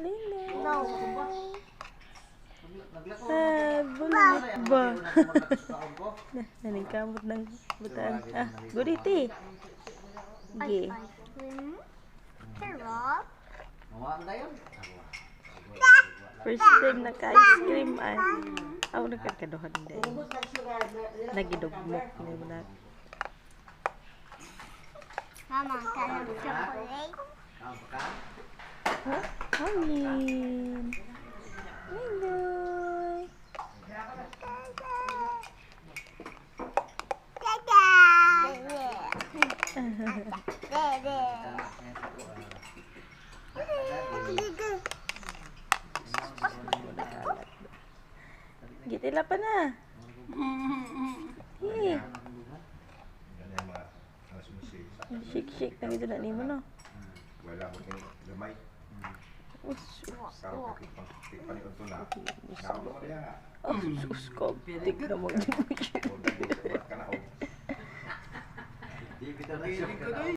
Lingling. No. Bulit ba? Naningkamot ng butaan. Guriti. Sige. Ice cream. Sarap. First time naka-ice cream ay. Ako nagkakaduhan din. Nagidugmok na mo na. Mama, can I have chocolate? Hangin. Lingling. Gitila pa na. Hey. Shake na gito na ni mo no. Wala mo kay gamay. Karo paniod to na. Oh, sus ko. Tik na mo. Kana og. Di kita na